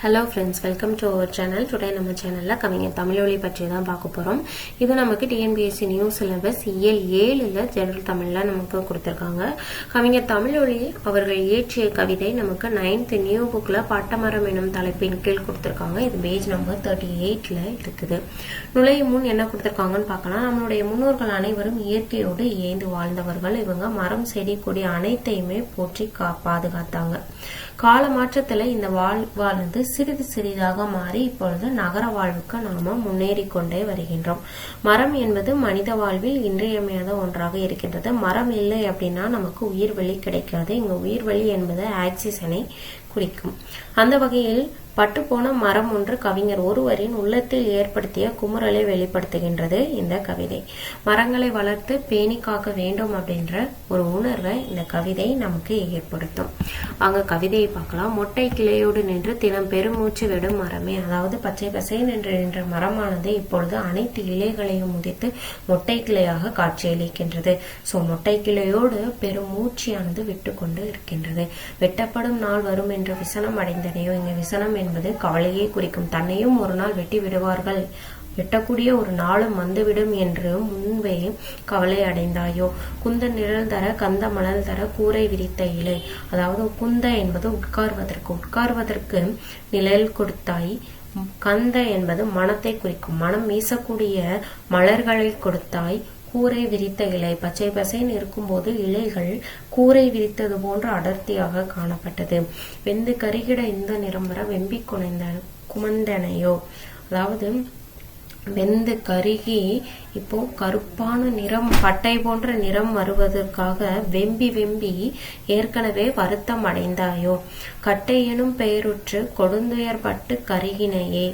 Hello friends, welcome to our channel. Today நம்ம சேனலில் கவிஞர் தமிழொலி பற்றி தான் பார்க்க போகிறோம். இது நமக்கு டிஎன்பிஎஸ்சி நியூ சிலபஸ் இயல் 7 ஜெனரல் தமிழில் நமக்கு கொடுத்துருக்காங்க. கவிஞர் தமிழொலி அவர்கள் இயற்றிய கவிதை நமக்கு 9th நியூ புக்கில் பட்டமரம் எனும் தலைப்பின் கீழ் கொடுத்துருக்காங்க. இது பேஜ் நம்பர் 38 இருக்குது. நுழையும் முன் என்ன கொடுத்துருக்காங்கன்னு பார்க்கலாம். நம்மளுடைய முன்னோர்கள் அனைவரும் இயற்கையோடு இயைந்து வாழ்ந்தவர்கள். இவங்க மரம், செடி, கொடி அனைத்தையுமே போற்றி பாதுகாத்தாங்க. கால மாற்றத்துல இந்த வாழ்வானது சிறிது சிறிதாக மாறி இப்பொழுது நகர வாழ்வுக்கு நாம முன்னேறி கொண்டே வருகின்றோம். மரம் என்பது மனித வாழ்வில் இன்றியமையாத ஒன்றாக இருக்கின்றது. மரம் இல்லை அப்படின்னா நமக்கு உயிர்வெளி கிடைக்காது. இங்க உயிர்வெளி என்பது ஆக்சிஜனை குறிக்கும். அந்த வகையில் பட்டுப்போன மரம் ஒன்று கவிஞர் ஒருவரின் உள்ளத்தில் ஏற்படுத்திய குமுறலை வெளிப்படுத்துகின்றது இந்த கவிதை. மரங்களை வளர்த்து பேணி காக்க வேண்டும் அப்படின்ற ஒரு உணர்வை இந்த கவிதை நமக்கு ஏற்படுத்தும். அங்க கவிதையை பார்க்கலாம். மொட்டை கிளையோடு நின்று தினம் பெருமூச்சு விடும் மரமே. அதாவது பச்சை பசேன் என்று நின்ற மரமானது இப்பொழுது அனைத்து இலைகளையும் முதித்து மொட்டை கிளையாக காட்சியளிக்கின்றது. மொட்டை கிளையோடு பெருமூச்சியானது விட்டு கொண்டு இருக்கின்றது. வெட்டப்படும் நாள் வரும் என்ற விசனம் அடைந்தனையோ. இங்க விசனம் என்பது கவலையை குறிக்கும். தன்னையும் ஒரு நாள் வெட்டி விடுவார்கள், வெட்டக்கூடிய ஒரு நாளும் வந்துவிடும் என்று முன்பே கவலை அடைந்தாயோ. குந்த நிழல் தர கந்த மணல் தர கூரை விரித்த இலை. அதாவது குந்த என்பது உட்கார்வதற்கு நிழல் கொடுத்தாய். கந்த என்பது மனத்தை குறிக்கும். மனம் வீசக்கூடிய மலர்களை கொடுத்தாய். கூரை விரித்த இலை. பச்சை பசைன்னு இருக்கும்போது இலைகள் கூரை விரித்தது போன்ற அடர்த்தியாக காணப்பட்டது. வெந்து கருகிட இந்த நிறம் வர வெம்பி குமந்தனையோ. அதாவது வெந்து கருகி இப்போ கருப்பான நிறம், பட்டை போன்ற நிறம் வருவதற்காக வெம்பி ஏற்கனவே வருத்தம் அடைந்தாயோ. கட்டை எனும் பெயருற்று கொடுந்துயர் பட்டு கருகினையே.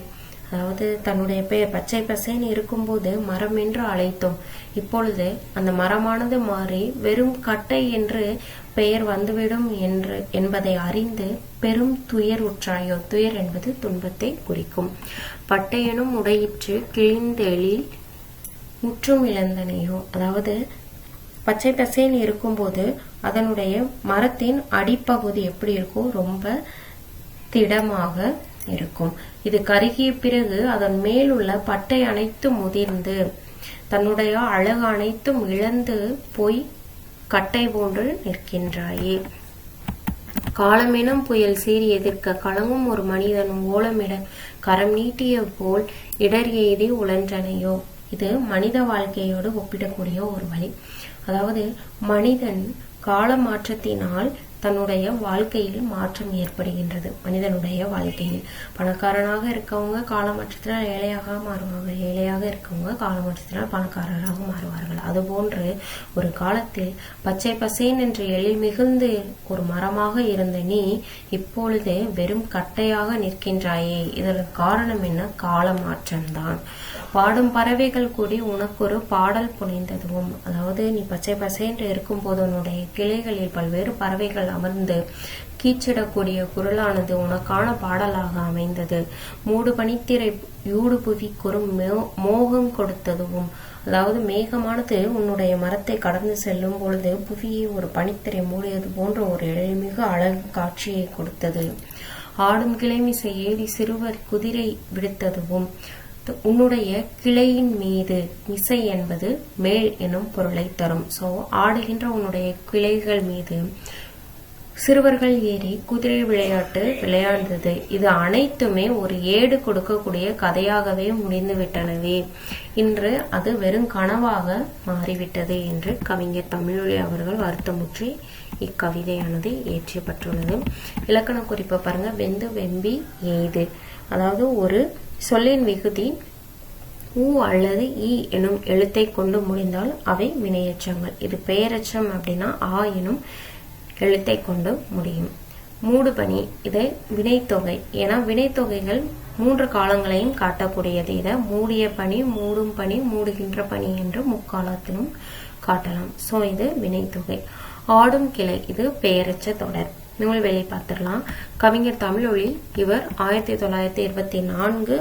அதாவது தன்னுடைய பெயர் பச்சை பசைன்னு இருக்கும்போது மரம் என்று அழைத்தோம். இப்பொழுது அந்த மரமானது மாறி வெறும் கட்டை என்று பெயர் வந்துவிடும் என்பதை அறிந்து பெரும் துயர் உற்றாயோ. துயர் என்பது துன்பத்தை குறிக்கும். பட்டையனும் உடையிற்று கிழிந்தெழில் முற்றும் இழந்தனையோ. அதாவது பச்சை பசைன்னு இருக்கும்போது அதனுடைய மரத்தின் அடிப்பகுதி எப்படி இருக்கும், ரொம்ப திடமாக இருக்கும். இது கருகிய பிறகு அதன் மேலுள்ள பட்டை அனைத்தும் முதிர்ந்து தன்னுடைய அழகு அனைத்தும் இழந்து போய் கட்டை போன்று நிற்கின்றாயே. காலமெனும் புயல் சீறி எதிர்க்க கலங்கும் ஒரு மனிதனும் ஓலமிட கரம் நீட்டிய போல் இடர் எய்தி உழன்றனையோ. இது மனித வாழ்க்கையோடு ஒப்பிடக்கூடிய ஒரு வழி. அதாவது மனிதன் கால மாற்றத்தினால் தன்னுடைய வாழ்க்கையில் மாற்றம் ஏற்படுகின்றது. மனிதனுடைய வாழ்க்கையில் பணக்காரனாக இருக்கவங்க காலமாற்றத்தினால் ஏழையாக மாறுவாங்க, ஏழையாக இருக்கவங்க காலமாற்றத்தினால் பணக்காரராக மாறுவார்கள். அதுபோன்று ஒரு காலத்தில் பச்சை பசேன் என்று எழில் மிகுந்து ஒரு மரமாக இருந்த நீ இப்பொழுது வெறும் கட்டையாக நிற்கின்றாயே. இதற்கு காரணம் என்ன? காலமாற்றம்தான். பாடும் பறவைகள் கூடி உனக்கு ஒரு பாடல் புனைந்ததுவும். அதாவது நீ பச்சை பசேன்று இருக்கும் போது உன்னுடைய கிளைகளில் பல்வேறு பறவைகள் அமர்ந்து கீச்சிடக்கூடிய குரலானது உனக்கான பாடலாக அமைந்தது. மூடு பனித்திரை யூடு புவி குறும் மோகம் கொடுத்ததுவும். அதாவது மேகமானது உன்னுடைய மரத்தை கடந்து செல்லும் பொழுது புவியை ஒரு பனித்திரை மூடியது போன்ற ஒரு எழில்மிகு அழகு காட்சியை கொடுத்தது. ஆடும் கிளைமிசை ஏறி சிறுவர் குதிரை விடுத்ததுவும். உன்னுடைய கிளையின் மீது, மிசை என்பது மேல் எனும் பொருளை தரும். ஆடுகின்ற உன்னுடைய கிளைகள் மீது சிறுவர்கள் ஏறி குதிரை விளையாட்டு விளையாண்டது. இது அனைத்துமே ஒரு ஏடு கொடுக்கக்கூடிய கதையாகவே முடிந்து விட்டனவே. இன்று அது வெறும் கனவாக மாறிவிட்டது என்று கவிஞர் தமிழொலி அவர்கள் வருத்தமுற்றி இக்கவிதையானது இயற்றப்பட்டுள்ளது. இலக்கண குறிப்பை பாருங்க. வெந்து வெம்பி எய்து. அதாவது ஒரு சொல்லின் விகுதி ஊ அல்லது இ எனும் எழுத்தை கொண்டு முடிந்தால் அவை வினையெச்சங்கள். இது பெயரெச்சம் அப்படின்னா ஆ எனும் எழுத்தை கொண்டு முடியும். மூடுபனி இதை வினைத்தொகை. ஏன்னா வினைத்தொகைகள் 3 காலங்களையும் காட்டக்கூடியது. இதை மூடிய பனி, மூடும் பனி, மூடுகின்ற பனி என்று முக்காலத்திலும் காட்டலாம். இது வினைத்தொகை. ஆடும் கிளை இது பெயரெச்ச தொடர். நூல்வெளி பார்த்திடலாம். கவிஞர் தமிழொலி இவர் 1924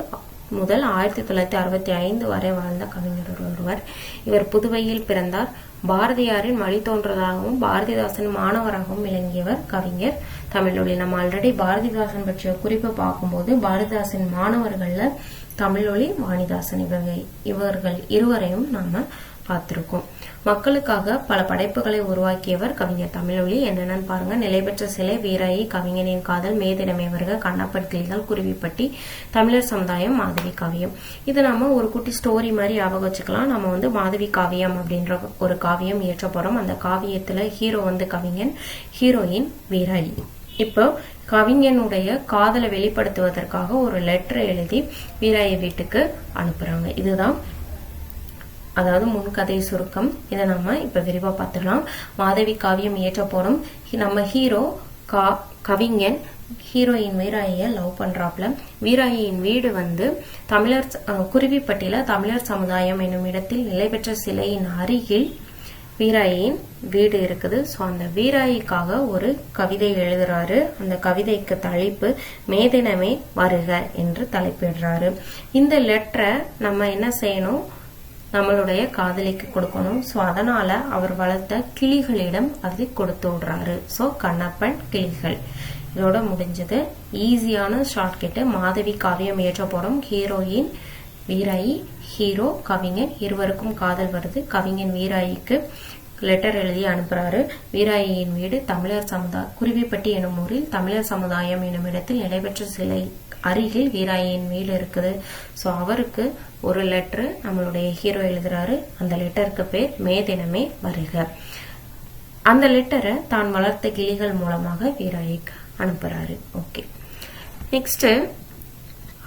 முதல் 1965 வரை வாழ்ந்த கவிஞர் ஒருவர். இவர் புதுவையில் பிறந்தார். பாரதியாரின் வழித்தோன்றலாகவும் பாரதிதாசன் மாணவராகவும் விளங்கியவர் கவிஞர் தமிழொலி. நம்ம ஆல்ரெடி பாரதிதாசன் பற்றிய குறிப்பை பார்க்கும்போது பாரதிதாசன் மாணவர்கள்ல தமிழொலி, வாணிதாசன் இவர்கள் இருவரையும் நாம பார்த்திருக்கோம். மக்களுக்காக பல படைப்புகளை உருவாக்கியவர் கவிஞர் தமிழொலி. என்னென்னு பாருங்க. நிலைபெற்ற சிலை, வீராயி, கவிஞனின் காதல், மேதினமே வருக, கண்ணப்பன் கிளிகள், குருவிப்பட்டி, தமிழர் சமுதாயம், மாதவி காவியம். இது நாம ஒரு குட்டி ஸ்டோரி மாதிரி ஞாபகம் வச்சுக்கலாம். நம்ம மாதவி காவியம் அப்படின்ற ஒரு காவியம் இயற்ற போறோம். அந்த காவியத்துல ஹீரோ கவிஞன், ஹீரோயின் வீராயி. இப்போ கவிஞனுடைய காதலை வெளிப்படுத்துவதற்காக ஒரு லெட்டர் எழுதி வீராயி வீட்டுக்கு அனுப்புறாங்க. இதுதான் அதாவது முன்கதை சுருக்கம். இதை நம்ம இப்ப விரிவா பார்த்துடலாம். மாதவி காவியம் இயற்ற போறோம். நம்ம ஹீரோ கவிஞன் ஹீரோயின் வீராயிய லவ் பண்றாப்ல. வீராயின் வீடு தமிழர் குருவிப்பட்டியில தமிழர் சமுதாயம் என்னும் இடத்தில் நிலைபெற்ற சிலையின் அருகில் வீராயின் வீடு இருக்குது. சோ அந்த வீராயிக்காக ஒரு கவிதை எழுதுறாரு. அந்த கவிதைக்கு தலைப்பு மேதினமே வருக என்று தலைப்பிடுறாரு. இந்த லெட்டரை நம்ம என்ன செய்யணும், நம்மளுடைய காதலிக்கு கொடுக்கணும். சோ அதனால அவர் வளர்த்த கிளிகளிடம் அதை கொடுத்து விடுறாரு. சோ கண்ணப்பன் கிளிகள். இதோட முடிஞ்சது. ஈஸியான ஷார்ட்கட். மாதவி காவியம் இயற்ற போறோம். ஹீரோயின் வீராயி, ஹீரோ கவிஞன், இருவருக்கும் காதல் வருது. கவிஞன் வீராயிக்கு லெட்டர் எழுதி அனுப்புறாரு. வீராயின் வீடு தமிழர் சமுதாயம் குருவிப்பட்டி எனும் ஊரில் தமிழர் சமுதாயம் எனும் இடத்தில் நிலைபெற்ற சிலை அருகில் வீராயின் வீடு இருக்குது. சோ அவருக்கு ஒரு லெட்டர் நம்மளுடைய ஹீரோ எழுதுறாரு. அந்த லெட்டருக்கு பேர் மேதினமே வருக. அந்த லெட்டரை தான் வளர்த்த கிளிகள் மூலமாக வீராயிக்கு அனுப்புறாரு. ஓகே, நெக்ஸ்ட்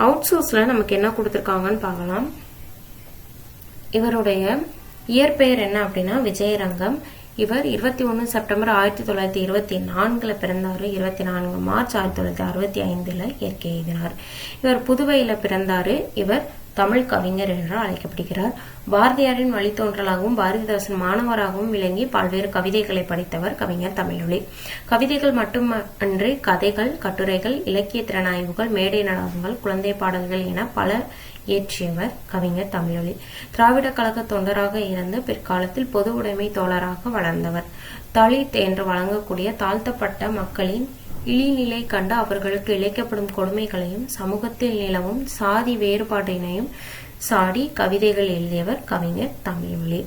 அவுட் சோர்ஸ்ல நமக்கு என்ன கொடுத்திருக்காங்கன்னு பார்க்கலாம். இவருடைய இயற்பெயர் என்ன அப்படின்னா விஜயரங்கம். இவர் 21 செப்டம்பர் 1924 பிறந்தாரு. 24 மார்ச் 1965 இயற்கை எழுதினார். இவர் புதுவையில பிறந்தாரு. இவர் தமிழ் கவிஞர் என்று அழைக்கப்படுகிறார். பாரதியாரின் வழித்தோன்றலாகவும் பாரதிதாசன் மாணவராகவும் விளங்கி பல்வேறு கவிதைகளை படித்தவர் கவிஞர் தமிழொலி. கவிதைகள் மட்டுமன்றி கதைகள், கட்டுரைகள், இலக்கிய திறனாய்வுகள், மேடை நாடகங்கள், குழந்தை பாடல்கள் என பல இயற்றியவர் கவிஞர் தமிழொலி. திராவிட கழக தொண்டராக இருந்து பிற்காலத்தில் பொது உடைமை தோழராக வளர்ந்தவர். தலித் என்று வழங்கக்கூடிய தாழ்த்தப்பட்ட மக்களின் இழிநிலை கண்டு அவர்களுக்கு இழைக்கப்படும் கொடுமைகளையும் சமூகத்தில் நிலவும் சாதி வேறுபாட்டினையும் சாடி கவிதைகள் எழுதியவர் கவிஞர் தமிழொலி.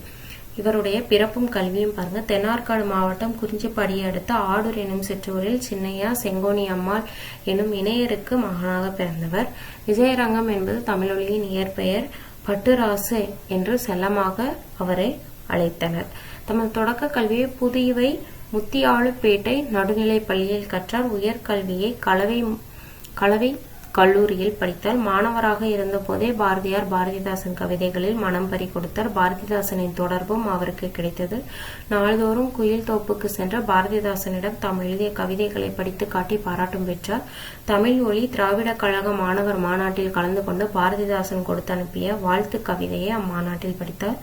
இவருடைய பிறப்பும் கல்வியும் பாருங்க. தென்னார்காடு மாவட்டம் குறிஞ்சிப்பாடியை அடுத்த ஆடூர் எனும் சிற்றூரில் சின்னையா செங்கோனி அம்மாள் எனும் இணையருக்கு மகனாக பிறந்தவர். விஜயரங்கம் என்பது தமிழொலியின் இயற்பெயர். பட்டுராசு என்று செல்லமாக அவரை அழைத்தனர். தமது தொடக்க கல்வியை புதுவை முத்தியாளுப்பேட்டை நடுநிலை பள்ளியில் கற்றார். உயர்கல்வியை கலவை கல்லூரியில் படித்தார். மாணவராக இருந்த போதே பாரதியார் பாரதிதாசன் கவிதைகளில் மனம் பறி கொடுத்தார். பாரதிதாசனின் தொடர்பும் அவருக்கு கிடைத்தது. நாள்தோறும் குயில் தோப்புக்கு சென்ற பாரதிதாசனிடம் தாம் எழுதிய கவிதைகளை படித்து காட்டி பாராட்டும் பெற்றார். தமிழ் ஒலி திராவிட கழக மாணவர் மாநாட்டில் கலந்து கொண்டு பாரதிதாசன் கொடுத்து அனுப்பிய வாழ்த்து கவிதையை அம்மாநாட்டில் படித்தார்.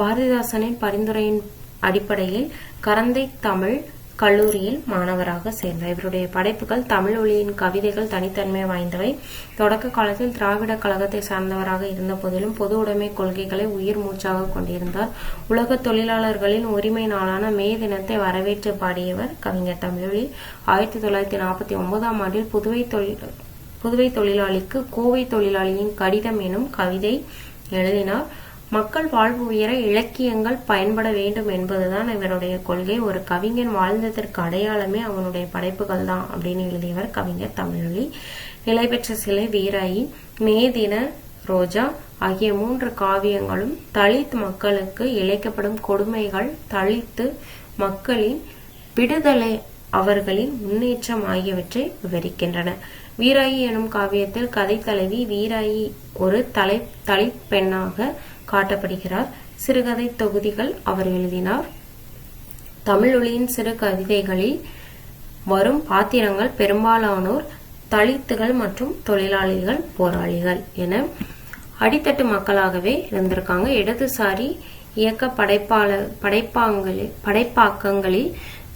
பாரதிதாசனின் பரிந்துரையின் அடிப்படையில் கரந்தை தமிழ் கல்லூரியில் மாணவராக சேர்ந்தார். இவருடைய படைப்புகள் தமிழ் ஒலியின் கவிதைகள் தனித்தன்மை வாய்ந்தவை. தொடக்க காலத்தில் திராவிட கழகத்தை சார்ந்தவராக இருந்த போதிலும் பொது உடைமை கொள்கைகளை உயிர் மூச்சாக கொண்டிருந்தார். உலக தொழிலாளர்களின் உரிமை நாளான மே தினத்தை வரவேற்று பாடியவர் கவிஞர் தமிழொலி. 1949 ஆண்டில் புதுவை தொழிலாளிக்கு கோவை தொழிலாளியின் கடிதம் எனும் கவிதை எழுதினார். மக்கள் வாழ்வு உயர இலக்கியங்கள் பயன்பட வேண்டும் என்பதுதான் இவருடைய கொள்கை. ஒரு கவிஞன் வாழ்ந்ததற்கு அடையாளமே அவனுடைய படைப்புகள் தான் அப்படின்னு எழுதியவர் கவிஞர் தமிழொலி. நிலைபெற்ற சிலை, வீராயி, மேதின ரோஜா ஆகிய 3 காவியங்களும் தலித் மக்களுக்கு இழைக்கப்படும் கொடுமைகள், தலித்து மக்களின் விடுதலை, அவர்களின் முன்னேற்றம் ஆகியவற்றை விவரிக்கின்றன. வீராயி எனும் காவியத்தில் கதை தலைவி வீராயி ஒரு தலித் பெண்ணாக காட்டப்படுகிறார். சிறுகதை தொகுதிகள் அவர் எழுதினார். தமிழொலியின் சிறு கவிதைகளில் வரும் பாத்திரங்கள் பெரும்பாலானோர் தலித்துகள் மற்றும் தொழிலாளிகள், போராளிகள் என அடித்தட்டு மக்களாகவே இருந்திருக்காங்க. இடதுசாரி இயக்க படைப்பாக்கங்களில்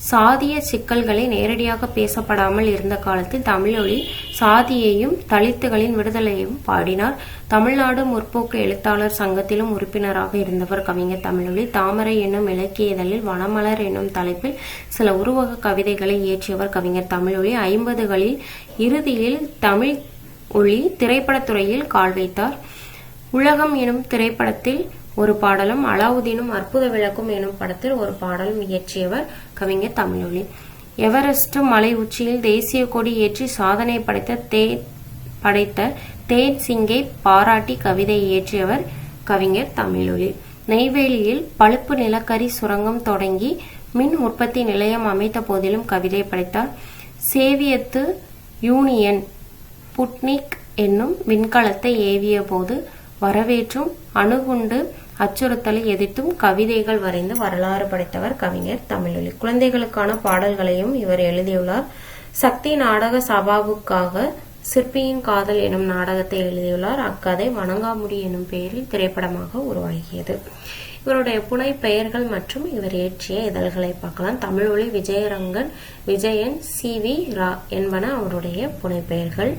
சாதிய சிக்கல்களை நேரடியாக பேசப்படாமல் இருந்த காலத்தில் தமிழொலி சாதியையும் தலித்துகளின் விடுதலையையும் பாடினார். தமிழ்நாடு முற்போக்கு எழுத்தாளர் சங்கத்திலும் உறுப்பினராக இருந்தவர் கவிஞர் தமிழொலி. தாமரை என்னும் இலக்கிய இதழில் வனமலர் என்னும் தலைப்பில் சில உருவக கவிதைகளை இயற்றியவர் கவிஞர் தமிழொலி. 50களில் இறுதியில் தமிழ் ஒளி திரைப்படத்துறையில் கால் வைத்தார். உலகம் எனும் திரைப்படத்தில் ஒரு பாடலும் அலாவுதீனும் அற்புத விளக்கும் எனும் படத்தில் ஒரு பாடலும் இயற்றியவர் கவிஞர் தமிழொலி. எவரெஸ்ட் மலை உச்சியில் தேசிய கொடி ஏற்றி சாதனை படைத்த தேன் சிங்கை பாராட்டி கவிதை இயற்றியவர் கவிஞர் தமிழொலி. நெய்வேலியில் பழுப்பு நிலக்கரி சுரங்கம் தொடங்கி மின் உற்பத்தி நிலையம் அமைத்த போதிலும் கவிதை படைத்தார். சேவியத்து யூனியன் புட்னிக் என்னும் விண்கலத்தை ஏவிய போது வரவேற்றும் அணுகுண்டு அச்சுறுத்தலை எதிர்த்தும் கவிதைகள் வரைந்து வரலாறு படைத்தவர் கவிஞர் தமிழொலி. குழந்தைகளுக்கான பாடல்களையும் இவர் எழுதியுள்ளார். சக்தி நாடக சபாவுக்காக சிற்பியின் காதல் எனும் நாடகத்தை எழுதியுள்ளார். அக்கதை வணங்காமுடி எனும் பெயரில் திரைப்படமாக உருவாகியது. இவருடைய புனை பெயர்கள் மற்றும் இவர் இயற்றிய இதழ்களை பார்க்கலாம். தமிழொலி, விஜயரங்கன், விஜயன், CV ரா என்பன அவருடைய புனை பெயர்கள்.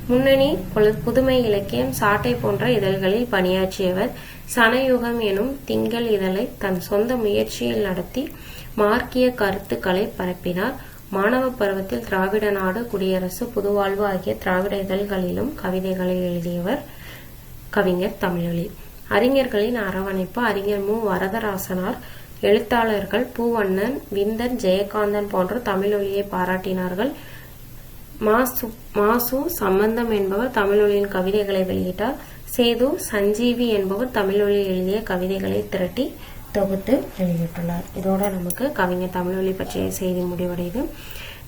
முன்னணி, புதுமை இலக்கியம், சாட்டை போன்ற இதழ்களில் பணியாற்றியவர். சனயுகம் எனும் திங்கள் இதழை தன் சொந்த முயற்சியில் நடத்தி மார்க்கிய கருத்துக்களை பரப்பினார். மாணவ பருவத்தில் திராவிட நாடு, குடியரசு, புதுவாழ்வு ஆகிய திராவிட இதழ்களிலும் கவிதைகளை எழுதியவர் கவிஞர் தமிழொலி. அறிஞர்களின் அரவணைப்பு. அறிஞர் மு. வரதராசனார், எழுத்தாளர்கள் பூவண்ணன், விந்தன், ஜெயகாந்தன் போன்ற தமிழொலியை பாராட்டினார்கள். மாசு சம்பந்தம் என்பவர் தமிழொலியின் கவிதைகளை வெளியிட்டார். சேது சஞ்சீவி என்பவர் தமிழொலி எழுதிய கவிதைகளை திரட்டி தொகுத்து வெளியிட்டுள்ளார். இதோட நமக்கு கவிஞர் தமிழொலி பற்றிய செய்தி முடிவடையுது.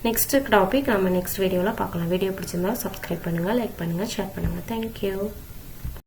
நெக்ஸ்ட் டாபிக் நம்ம நெக்ஸ்ட் வீடியோல பார்க்கலாம். வீடியோ பிடிச்சிருந்தா சப்ஸ்கிரைப் பண்ணுங்க, லைக் பண்ணுங்க, ஷேர் பண்ணுங்க. தேங்க்யூ.